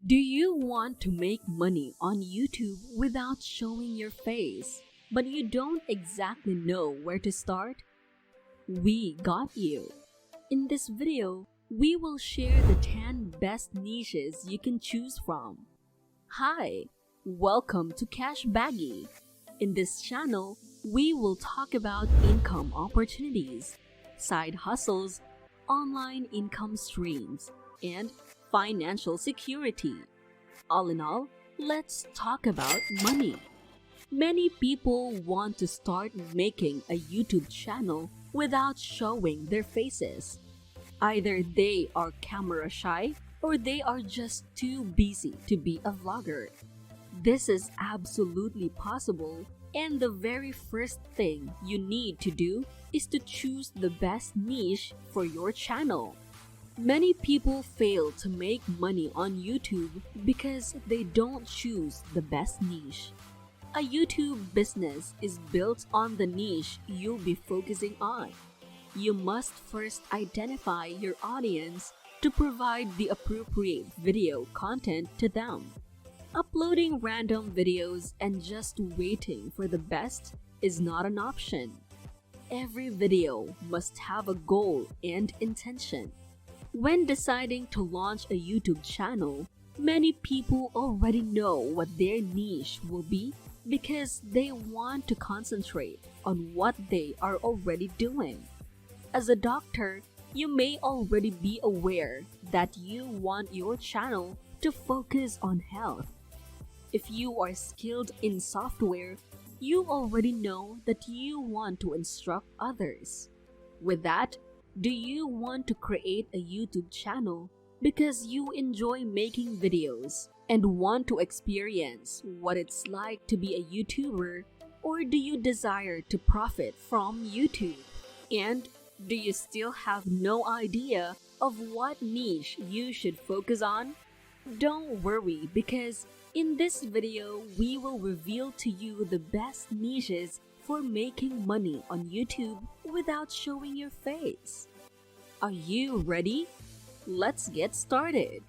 Do you want to make money on YouTube without showing your face, but you don't exactly know where to start? We got you. In this video, we will share the 10 best niches you can choose from. Hi, welcome to Cash Baggy. In this channel, we will talk about income opportunities, side hustles, online income streams, and financial security. All in all, let's talk about money. Many people want to start making a YouTube channel without showing their faces. Either they are camera shy or they are just too busy to be a vlogger. This is absolutely possible, and the very first thing you need to do is to choose the best niche for your channel. Many people fail to make money on YouTube because they don't choose the best niche. A YouTube business is built on the niche you'll be focusing on. You must first identify your audience to provide the appropriate video content to them. Uploading random videos and just waiting for the best is not an option. Every video must have a goal and intention. When deciding to launch a YouTube channel, many people already know what their niche will be because they want to concentrate on what they are already doing. As a doctor, you may already be aware that you want your channel to focus on health. If you are skilled in software, you already know that you want to instruct others. With that, do you want to create a YouTube channel because you enjoy making videos and want to experience what it's like to be a YouTuber, or do you desire to profit from YouTube? And do you still have no idea of what niche you should focus on? Don't worry, because in this video, we will reveal to you the best niches for making money on YouTube without showing your face. Are you ready? Let's get started.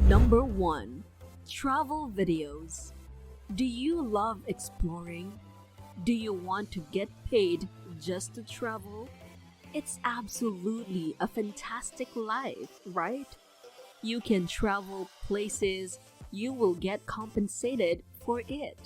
Number 1. Travel videos. Do you love exploring? Do you want to get paid just to travel? It's absolutely a fantastic life, right? You can travel places, you will get compensated for it.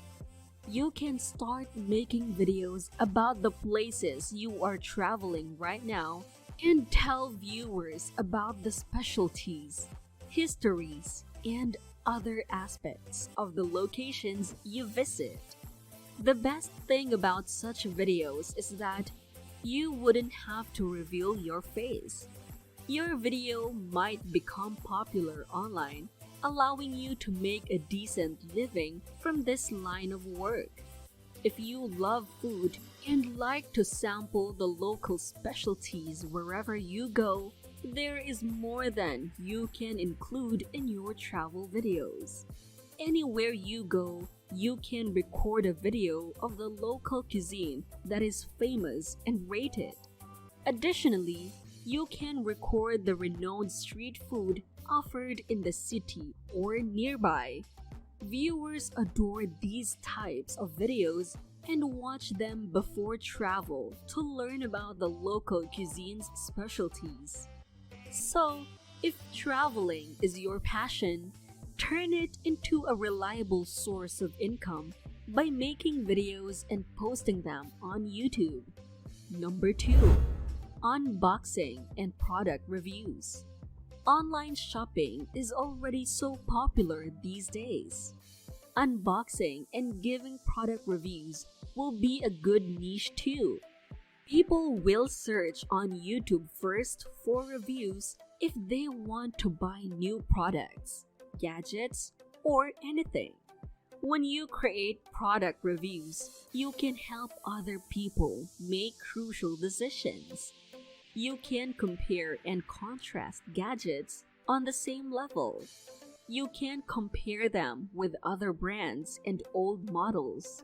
You can start making videos about the places you are traveling right now and tell viewers about the specialties, histories, and other aspects of the locations you visit. The best thing about such videos is that you wouldn't have to reveal your face. Your video might become popular online, allowing you to make a decent living from this line of work. If you love food and like to sample the local specialties wherever you go, there is more than you can include in your travel videos. Anywhere you go, you can record a video of the local cuisine that is famous and rated. Additionally, you can record the renowned street food offered in the city or nearby. Viewers adore these types of videos and watch them before travel to learn about the local cuisine's specialties. So, if traveling is your passion, turn it into a reliable source of income by making videos and posting them on YouTube. Number 2. Unboxing and product reviews. Online shopping is already so popular these days. Unboxing and giving product reviews will be a good niche too. People will search on YouTube first for reviews if they want to buy new products, gadgets, or anything. When you create product reviews, you can help other people make crucial decisions. You can compare and contrast gadgets on the same level. You can compare them with other brands and old models.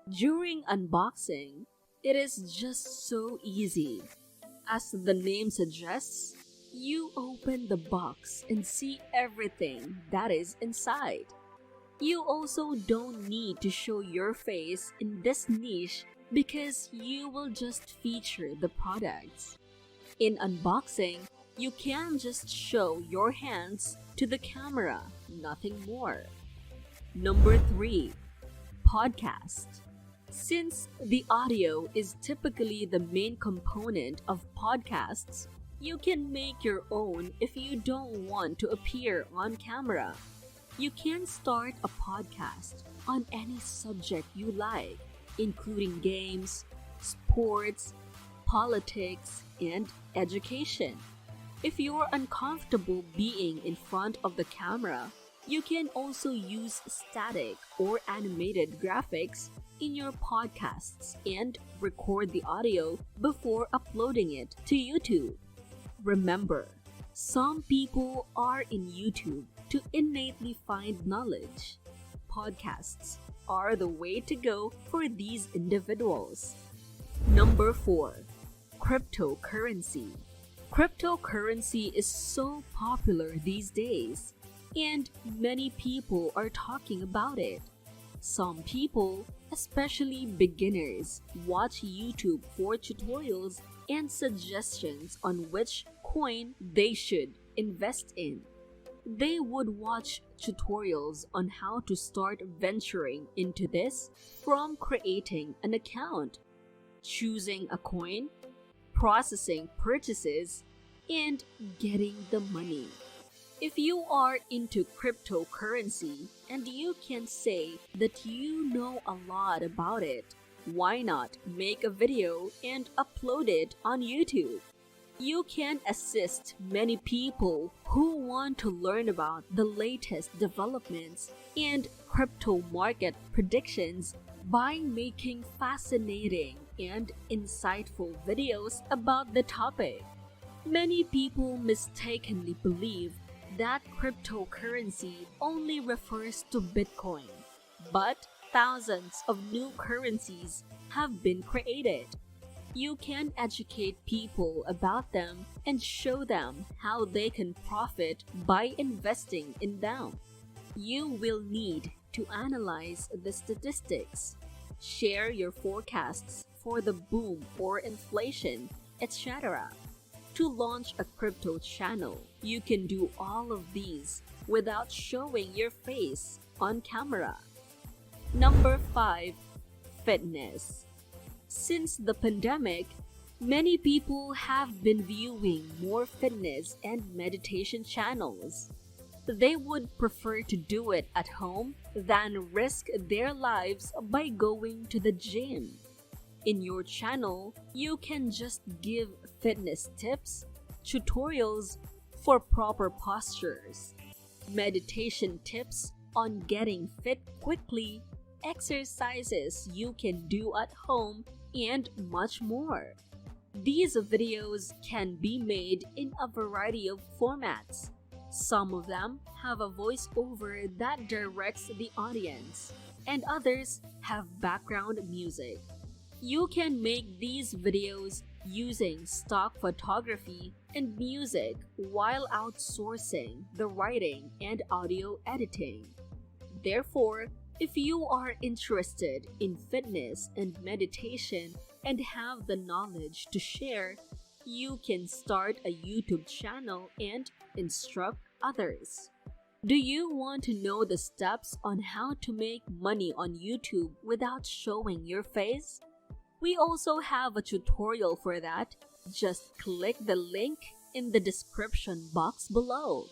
During unboxing, it is just so easy. As the name suggests, You open the box and see everything that is inside. You also don't need to show your face in this niche because you will just feature the products. In unboxing, you can just show your hands to the camera, nothing more. Number 3. Podcast. Since the audio is typically the main component of podcasts, you can make your own if you don't want to appear on camera. You can start a podcast on any subject you like, including games, sports, politics, and education. If you're uncomfortable being in front of the camera, you can also use static or animated graphics in your podcasts and record the audio before uploading it to YouTube. Remember, some people are in YouTube to innately find knowledge. Podcasts are the way to go for these individuals. Number 4. Cryptocurrency. Cryptocurrency is so popular these days, and many people are talking about it. Some people, especially beginners, watch YouTube for tutorials and suggestions on which coin they should invest in. They would watch tutorials on how to start venturing into this, from creating an account, choosing a coin, processing purchases, and getting the money. If you are into cryptocurrency and you can say that you know a lot about it, why not make a video and upload it on YouTube? You can assist many people who want to learn about the latest developments and crypto market predictions by making fascinating and insightful videos about the topic. Many people mistakenly believe that cryptocurrency only refers to Bitcoin, but thousands of new currencies have been created. You can educate people about them and show them how they can profit by investing in them. You will need to analyze the statistics, share your forecasts for the boom or inflation, etc. To launch a crypto channel, you can do all of these without showing your face on camera. Number 5. Fitness. Since the pandemic, many people have been viewing more fitness and meditation channels. They would prefer to do it at home than risk their lives by going to the gym. In your channel, you can just give fitness tips, tutorials for proper postures, meditation tips on getting fit quickly, exercises you can do at home, and much more. These videos can be made in a variety of formats. Some of them have a voiceover that directs the audience, and others have background music. You can make these videos using stock photography and music while outsourcing the writing and audio editing. Therefore, if you are interested in fitness and meditation and have the knowledge to share, you can start a YouTube channel and instruct others. Do you want to know the steps on how to make money on YouTube without showing your face? We also have a tutorial for that. Just click the link in the description box below.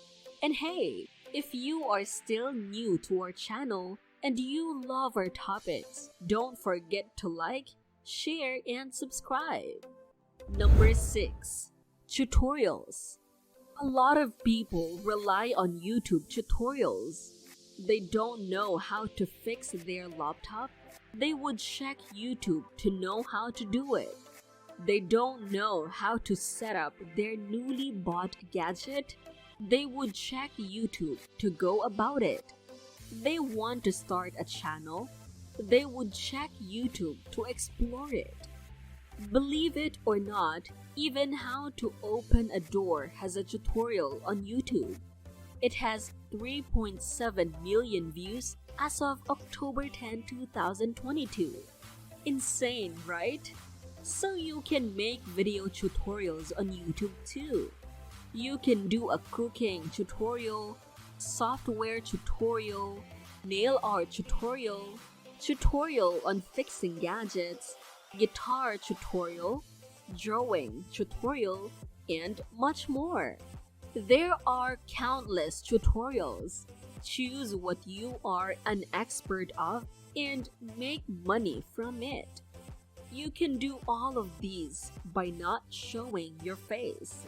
And hey, if you are still new to our channel and you love our topics, don't forget to like, share, and subscribe. Number 6. Tutorials. A lot of people rely on YouTube tutorials. They don't know how to fix their laptop. They would check YouTube to know how to do it. They don't know how to set up their newly bought gadget. They would check YouTube to go about it. They want to start a channel. They would check YouTube to explore it. Believe it or not, even how to open a door has a tutorial on YouTube. It has 3.7 million views as of October 10, 2022. Insane, right? So you can make video tutorials on YouTube too. You can do a cooking tutorial, software tutorial, nail art tutorial, tutorial on fixing gadgets, guitar tutorial, drawing tutorial, and much more. There are countless tutorials. Choose what you are an expert of and make money from it. You can do all of these by not showing your face.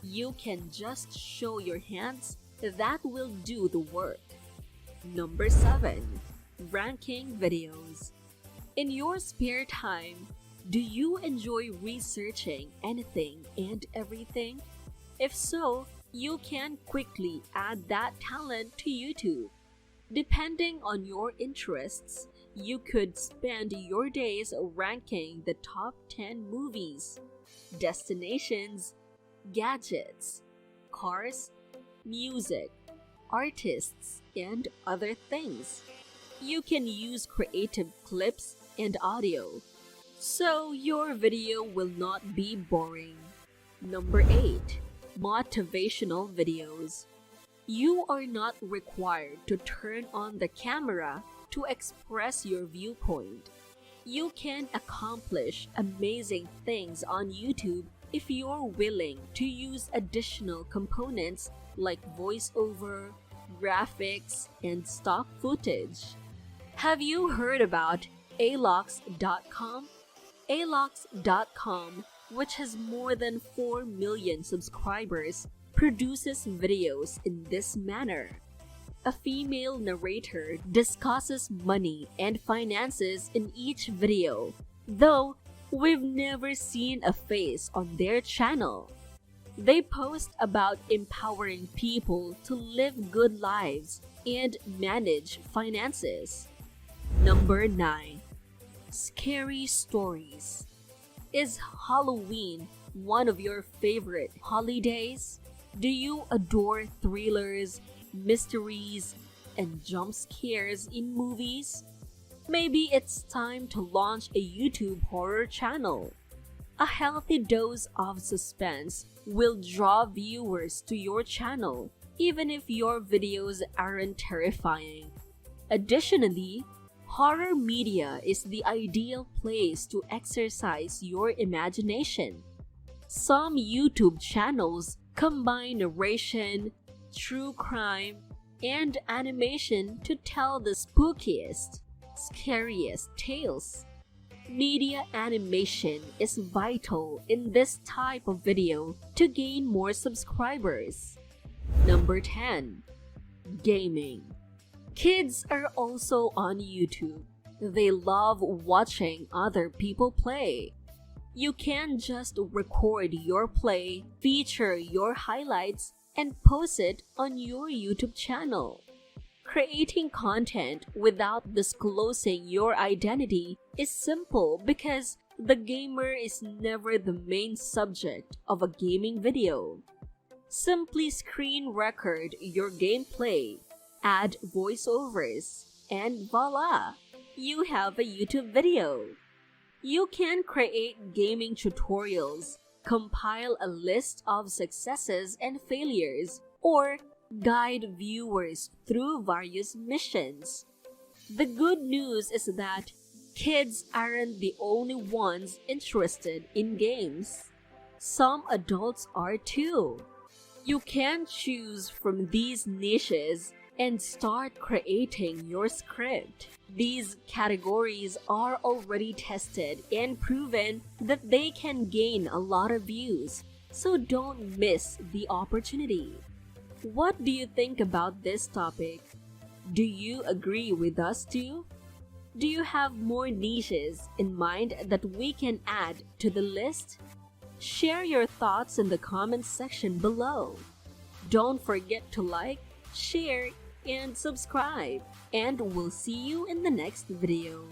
You can just show your hands. That will do the work. Number 7. Ranking videos. In your spare time, do you enjoy researching anything and everything? If so, you can quickly add that talent to YouTube. Depending on your interests, you could spend your days ranking the top 10 movies, destinations, gadgets, cars, music, artists, and other things. You can use creative clips and audio, so your video will not be boring. Number 8. Motivational videos. You are not required to turn on the camera to express your viewpoint. You can accomplish amazing things on YouTube if you're willing to use additional components like voiceover, graphics, and stock footage. Have you heard about alox.com? alox.com, which has more than 4 million subscribers, produces videos in this manner. A female narrator discusses money and finances in each video, though we've never seen a face on their channel. They post about empowering people to live good lives and manage finances. Number 9. Scary stories. Is Halloween one of your favorite holidays? Do you adore thrillers, mysteries, and jump scares in movies? Maybe it's time to launch a YouTube horror channel. A healthy dose of suspense will draw viewers to your channel, even if your videos aren't terrifying. Additionally, horror media is the ideal place to exercise your imagination. Some YouTube channels combine narration, true crime, and animation to tell the spookiest, scariest tales. Media animation is vital in this type of video to gain more subscribers. Number 10. Gaming. Kids are also on YouTube. They love watching other people play. You can just record your play, feature your highlights, and post it on your YouTube channel. Creating content without disclosing your identity is simple because the gamer is never the main subject of a gaming video. Simply screen record your gameplay, add voiceovers, and voila! You have a YouTube video. You can create gaming tutorials, compile a list of successes and failures, or guide viewers through various missions. The good news is that kids aren't the only ones interested in games. Some adults are too. You can choose from these niches and start creating your script. These categories are already tested and proven that they can gain a lot of views, so don't miss the opportunity. What do you think about this topic? Do you agree with us too? Do you have more niches in mind that we can add to the list? Share your thoughts in the comments section below. Don't forget to like, share, and subscribe. And we'll see you in the next video.